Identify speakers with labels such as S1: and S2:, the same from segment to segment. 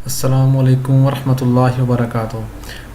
S1: السلام علیکم ورحمۃ اللہ وبرکاتہ۔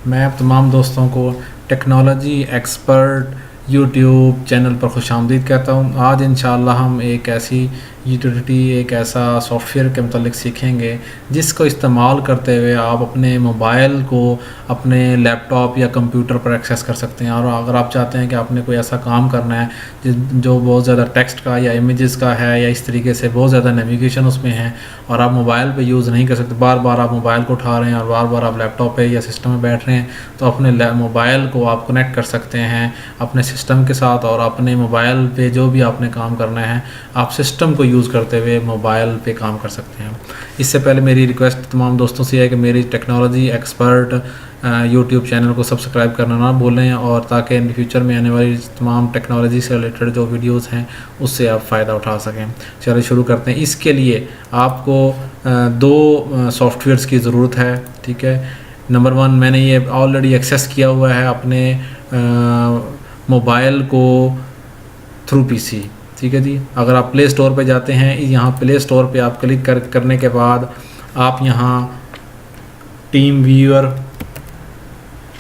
S1: میں اب تمام دوستوں کو ٹیکنالوجی ایکسپرٹ یوٹیوب چینل پر خوش آمدید کہتا ہوں۔ آج انشاءاللہ ہم ایک ایسی یوٹیلیٹی، ایک ایسا سافٹ ویئر کے متعلق سیکھیں گے جس کو استعمال کرتے ہوئے آپ اپنے موبائل کو اپنے لیپ ٹاپ یا کمپیوٹر پر ایکسیس کر سکتے ہیں۔ اور اگر آپ چاہتے ہیں کہ آپ نے کوئی ایسا کام کرنا ہے جو بہت زیادہ ٹیکسٹ کا یا امیجز کا ہے یا اس طریقے سے بہت زیادہ نیویگیشن اس میں ہے اور آپ موبائل پہ یوز نہیں کر سکتے، بار بار آپ موبائل کو اٹھا رہے ہیں اور بار بار آپ لیپ ٹاپ پہ یا سسٹم میں بیٹھ رہے ہیں، تو اپنے موبائل کو آپ کنیکٹ کر سکتے ہیں اپنے سسٹم کے ساتھ، اور اپنے موبائل پہ جو بھی آپ نے کام کرنا ہے آپ سسٹم کو یوز کرتے ہوئے موبائل پہ کام کر سکتے ہیں۔ اس سے پہلے میری ریکویسٹ تمام دوستوں سے ہے کہ میری ٹیکنالوجی ایکسپرٹ یوٹیوب چینل کو سبسکرائب کرنا نہ بھولیں، اور تاکہ ان فیوچر میں آنے والی تمام ٹیکنالوجی سے ریلیٹڈ جو ویڈیوز ہیں اس سے آپ فائدہ اٹھا سکیں۔ چلیے شروع کرتے ہیں۔ اس کے لیے آپ کو دو سافٹ ویئرس کی ضرورت ہے، ٹھیک ہے۔ نمبر 1، میں نے یہ آلریڈی ایکسیس کیا ہوا ہے اپنے موبائل کو تھرو پی سی، ٹھیک ہے جی۔ اگر آپ پلے اسٹور پہ جاتے ہیں، یہاں پلے اسٹور پہ آپ کلک کرنے کے بعد آپ یہاں ٹیم ویور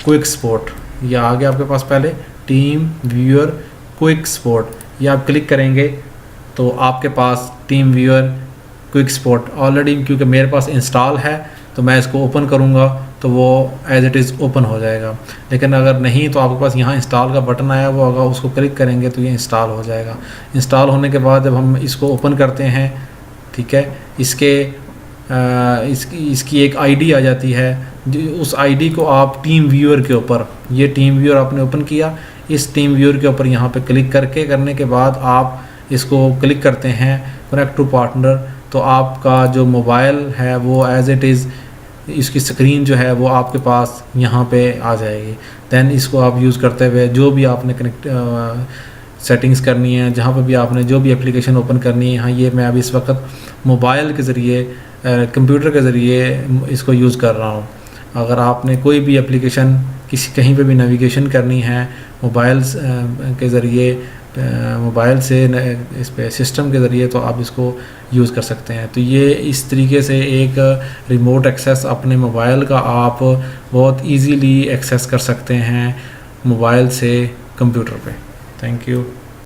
S1: کوئک سپورٹ، یہ آ گیا آپ کے پاس پہلے ٹیم ویور کوئک سپورٹ، یہ آپ کلک کریں گے تو آپ کے پاس ٹیم ویور کوئک سپورٹ آلریڈی، کیونکہ میرے پاس انسٹال ہے تو میں اس کو اوپن کروں گا تو وہ ایز اٹ از اوپن ہو جائے گا۔ لیکن اگر نہیں تو آپ کے پاس یہاں انسٹال کا بٹن آیا ہوا ہوگا، اس کو کلک کریں گے تو یہ انسٹال ہو جائے گا۔ انسٹال ہونے کے بعد جب ہم اس کو اوپن کرتے ہیں، ٹھیک ہے، اس کی ایک آئی ڈی آ جاتی ہے، اس آئی ڈی کو آپ ٹیم ویور کے اوپر، یہ ٹیم ویور آپ نے اوپن کیا، اس ٹیم ویور کے اوپر یہاں پہ کلک کرنے کے بعد آپ اس کو کلک کرتے ہیں کنیکٹ ٹو پارٹنر، تو آپ کا جو موبائل ہے وہ ایز اٹ از، اس کی اسکرین جو ہے وہ آپ کے پاس یہاں پہ آ جائے گی۔ دین اس کو آپ یوز کرتے ہوئے جو بھی آپ نے سیٹنگز کرنی ہے، جہاں پہ بھی آپ نے جو بھی اپلیکیشن اوپن کرنی ہے، ہاں یہ میں اب اس وقت موبائل کے ذریعے، کمپیوٹر کے ذریعے اس کو یوز کر رہا ہوں۔ اگر آپ نے کوئی بھی اپلیکیشن کہیں پہ بھی نیویگیشن کرنی ہے موبائل کے ذریعے، موبائل سے اس پہ سسٹم کے ذریعے، تو آپ اس کو یوز کر سکتے ہیں۔ تو یہ اس طریقے سے ایک ریموٹ ایکسیس اپنے موبائل کا آپ بہت ایزیلی ایکسیس کر سکتے ہیں موبائل سے کمپیوٹر پہ۔ Thank you.